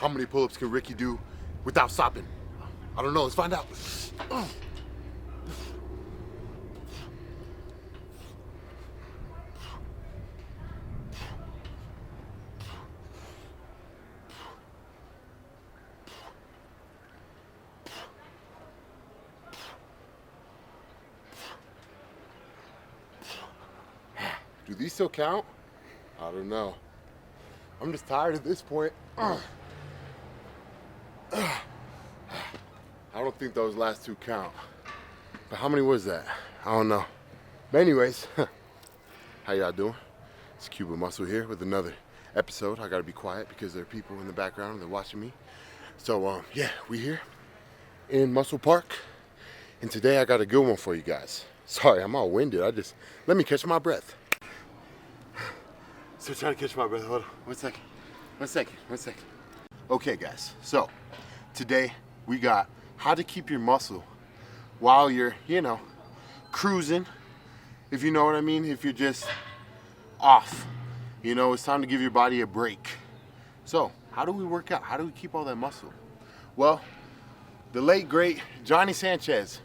How many pull-ups can Ricky do without stopping? I don't know, let's find out. Do these still count? I don't know. I'm just tired at this point. I don't think those last two count. But how many was that? I don't know. But anyways, how y'all doing? It's Cuban Muscle here with another episode. I gotta be quiet because there are people in the background that are watching me. So yeah, we here in Muscle Park. And today I got a good one for you guys. Sorry, I'm all winded. Let me catch my breath. So trying to catch my breath. Hold on. One second. Okay, guys. So today we got how to keep your muscle while you're, cruising. If you know what I mean. If you're just off, it's time to give your body a break. So how do we work out? How do we keep all that muscle? Well, the late great Johnny Sanchez,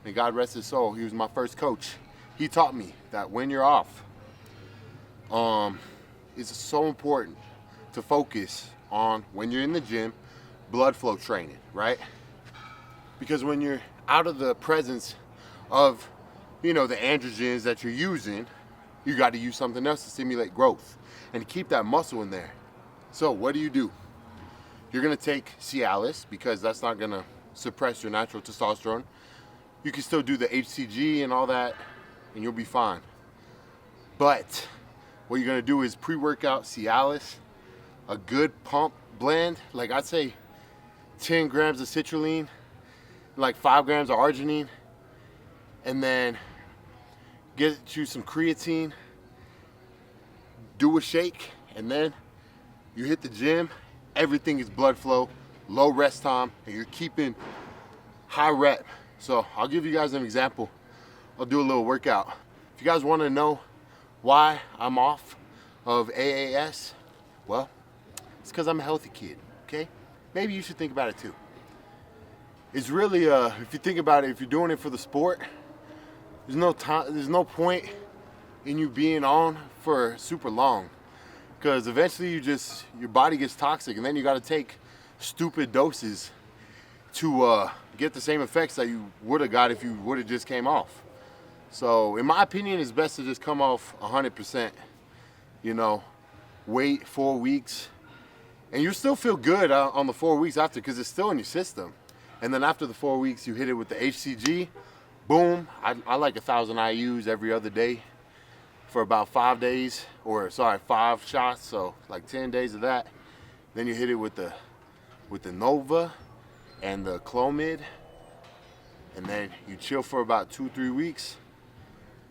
may God rest his soul, he was my first coach. He taught me that when you're off, it's so important to focus on, when you're in the gym, blood flow training, right? Because when you're out of the presence of, the androgens that you're using, you got to use something else to stimulate growth and to keep that muscle in there. So what do? You're going to take Cialis because that's not going to suppress your natural testosterone. You can still do the HCG and all that, and you'll be fine. But what you're gonna do is pre-workout Cialis, a good pump blend, like I'd say 10 grams of citrulline, like 5 grams of arginine, and then get you some creatine, do a shake, and then you hit the gym, everything is blood flow, low rest time, and you're keeping high rep. So I'll give you guys an example. I'll do a little workout. If you guys wanna know why I'm off of AAS? Well, it's because I'm a healthy kid, okay? Maybe you should think about it too. It's really, if you think about it, if you're doing it for the sport, there's no point in you being on for super long, because eventually your body gets toxic, and then you got to take stupid doses to get the same effects that you would have got if you would have just came off. So in my opinion, it's best to just come off 100%, wait 4 weeks, and you still feel good on the 4 weeks after, because it's still in your system. And then after the 4 weeks, you hit it with the HCG, boom. I like 1,000 IUs every other day for about 5 days, 5 shots, so like 10 days of that. Then you hit it with the Nova and the Clomid, and then you chill for about 2-3 weeks.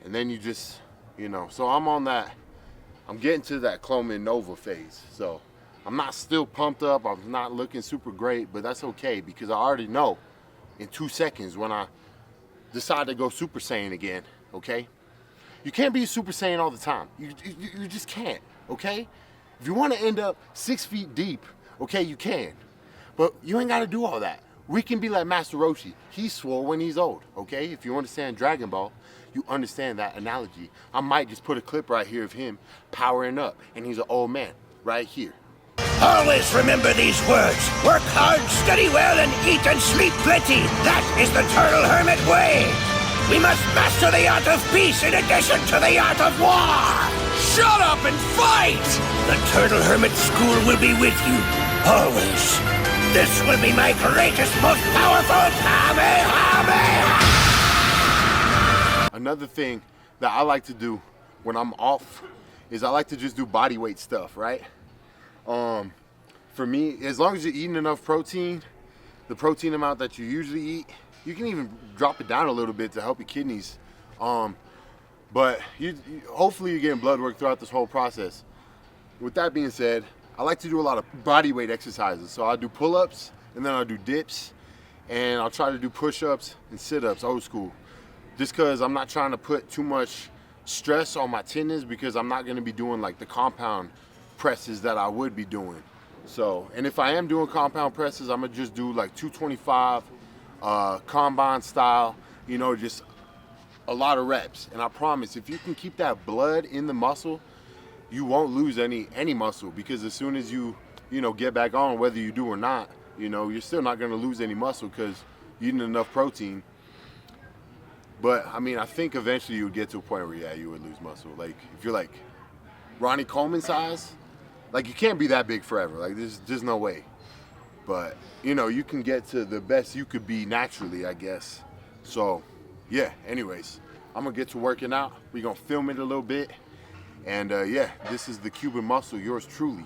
And then you just, so I'm getting to that Clomid Nova phase. So I'm not still pumped up, I'm not looking super great, but that's okay, because I already know in 2 seconds when I decide to go Super Saiyan again, okay? You can't be a Super Saiyan all the time. You just can't, okay? If you want to end up 6 feet deep, okay, you can. But you ain't got to do all that. We can be like Master Roshi. He's swole when he's old, okay? If you understand Dragon Ball, you understand that analogy. I might just put a clip right here of him powering up, and he's an old man right here. Always remember these words. Work hard, study well, and eat and sleep plenty. That is the Turtle Hermit way. We must master the art of peace in addition to the art of war. Shut up and fight! The Turtle Hermit School will be with you, always. This will be my greatest, most powerful Kamehameha! Another thing that I like to do when I'm off is I like to just do body weight stuff, right? For me, as long as you're eating enough protein, the protein amount that you usually eat, you can even drop it down a little bit to help your kidneys. But hopefully you're getting blood work throughout this whole process. With that being said, I like to do a lot of body weight exercises. So I'll do pull-ups, and then I'll do dips, and I'll try to do push-ups and sit-ups, old school. Just because I'm not trying to put too much stress on my tendons, because I'm not going to be doing like the compound presses that I would be doing. So, and if I am doing compound presses, I'm gonna just do like 225 combine style, you know, just a lot of reps. And I promise, if you can keep that blood in the muscle, you won't lose any muscle, because as soon as you know, get back on, whether you do or not, you know, you're still not gonna lose any muscle because you're eating enough protein. But I mean, I think eventually you would get to a point where, yeah, you would lose muscle. Like if you're like Ronnie Coleman size, like you can't be that big forever. Like there's no way. But you know, you can get to the best you could be naturally, I guess. So yeah, anyways, I'm gonna get to working out. We're gonna film it a little bit. And yeah, this is the Cuban Muscle, yours truly.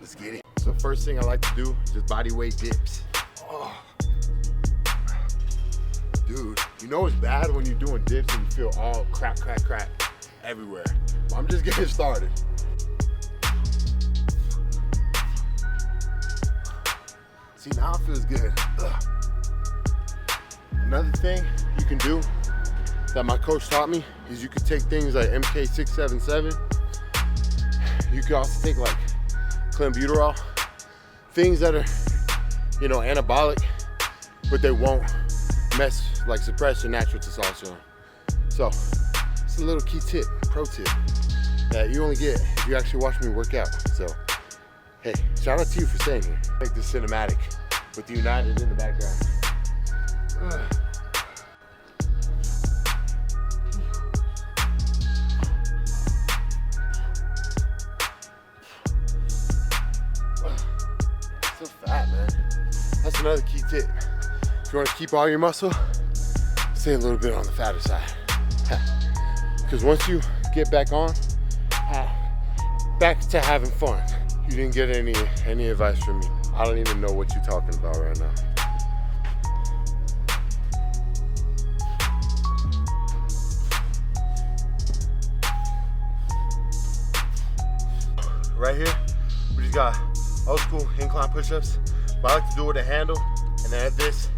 Let's get it. So first thing I like to do is just body weight dips. Oh. Dude, you know it's bad when you're doing dips and you feel all crack everywhere. Well, I'm just getting started. See, now it feels good. Ugh. Another thing you can do that my coach taught me is you could take things like MK677. You could also take like clenbuterol, things that are, you know, anabolic, but they won't suppress your natural testosterone. So it's a little key tip, pro tip, that you only get if you actually watch me work out. So hey, shout out to you for staying here. Make this cinematic with the United in the background. So fat, man. That's another key tip. If you want to keep all your muscle, stay a little bit on the fatter side. Because once you get back on, back to having fun. You didn't get any advice from me. I don't even know what you're talking about right now. Right here, we just got old school incline push-ups, but I like to do it with a handle, and then at this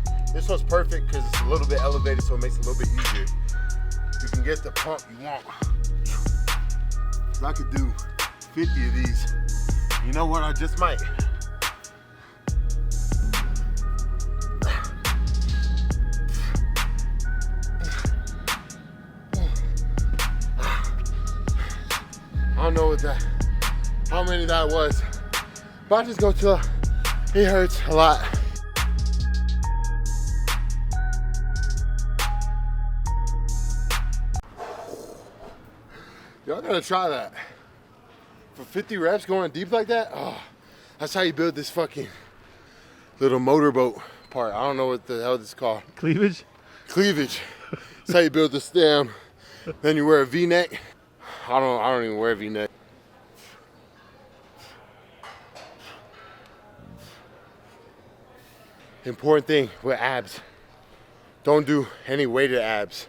one's perfect because it's a little bit elevated, so it makes it a little bit easier. You can get the pump you want. I could do 50 of these. You know what, I just might. I don't know how many that was, but I just go till it hurts a lot. Y'all gotta try that. For 50 reps going deep like that, oh, that's how you build this fucking little motorboat part. I don't know what the hell this is called. Cleavage? Cleavage. That's how you build the stem. Then you wear a V-neck. I don't even wear a V-neck. Important thing with abs, don't do any weighted abs.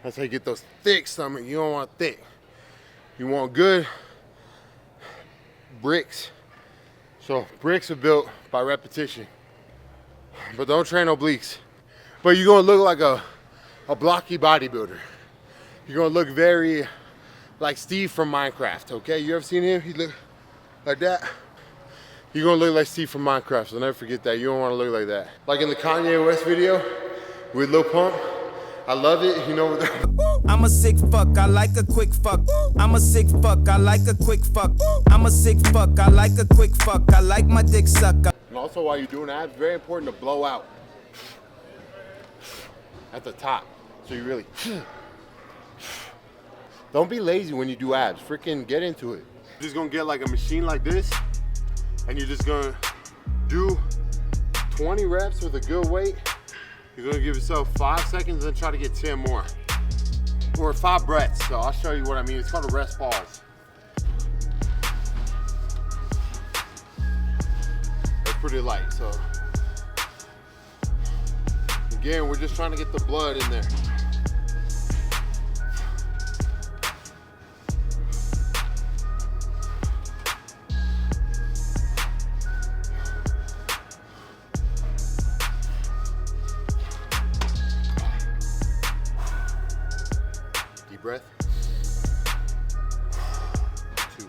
That's how you get those thick stomach. You don't want thick. You want good bricks. So bricks are built by repetition, but don't train obliques. But you're gonna look like a blocky bodybuilder. You're gonna look very like Steve from Minecraft, okay? You ever seen him? He look like that. You're gonna look like Steve from Minecraft, so never forget that. You don't wanna look like that. Like in the Kanye West video with Lil Pump, I love it, you know. I'm a sick fuck, I like a quick fuck. I'm a sick fuck, I like a quick fuck. I'm a sick fuck, I like a quick fuck. I like my dick suck. And also while you're doing abs, very important to blow out at the top. So you really, don't be lazy when you do abs, freaking get into it. You're just gonna get like a machine like this, and you're just gonna do 20 reps with a good weight. You're gonna give yourself 5 seconds and then try to get 10 more. Or 5 breaths, so I'll show you what I mean. It's called a rest pause. That's pretty light, so. Again, we're just trying to get the blood in there. Breath. 2.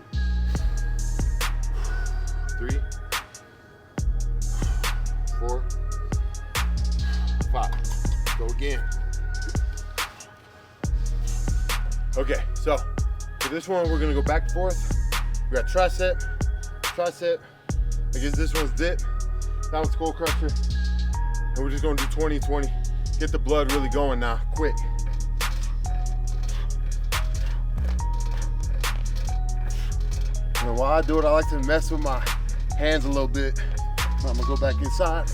this one we're gonna go back and forth. We got tricep, tricep. I guess this one's dip. That one's skull crusher. And we're just gonna do 20-20. Get the blood really going now, quick. And while I do it, I like to mess with my hands a little bit. I'm gonna go back inside.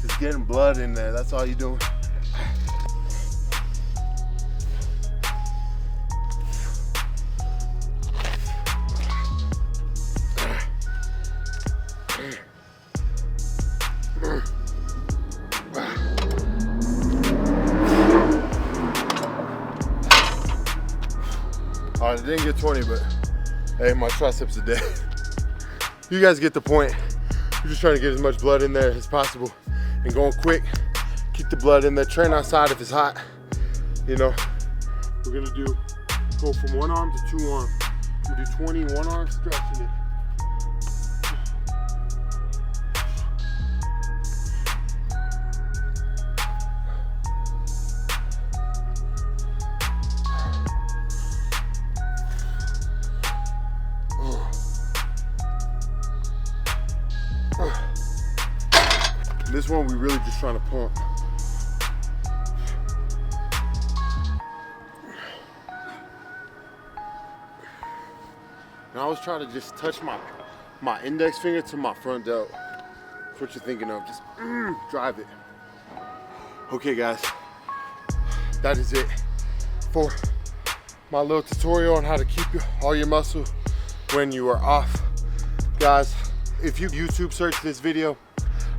Just getting blood in there, that's all you're doing. All right, I didn't get 20, but hey, my triceps are dead. You guys get the point. We're just trying to get as much blood in there as possible and going quick. Keep the blood in there. Train outside if it's hot. You know, we're gonna go from one arm to two arms. We do 20, one arm, stretching it. This one we really just trying to pump. And I always try to just touch my index finger to my front delt. That's what you're thinking of, just drive it. Okay guys, that is it for my little tutorial on how to keep all your muscle when you are off. Guys, if you YouTube search this video,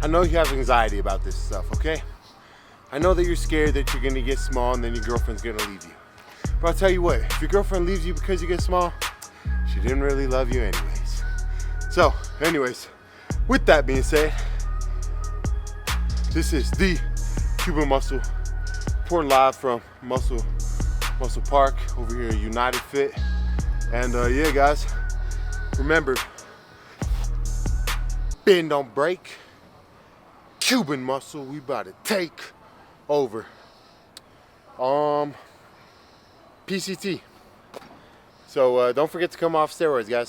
I know you have anxiety about this stuff, okay? I know that you're scared that you're gonna get small and then your girlfriend's gonna leave you. But I'll tell you what, if your girlfriend leaves you because you get small, she didn't really love you anyways. So, anyways, with that being said, this is the Cuban Muscle, reporting live from Muscle Park over here at United Fit. And yeah guys, remember, bend don't break. Cuban Muscle, we about to take over. PCT. So don't forget to come off steroids, guys.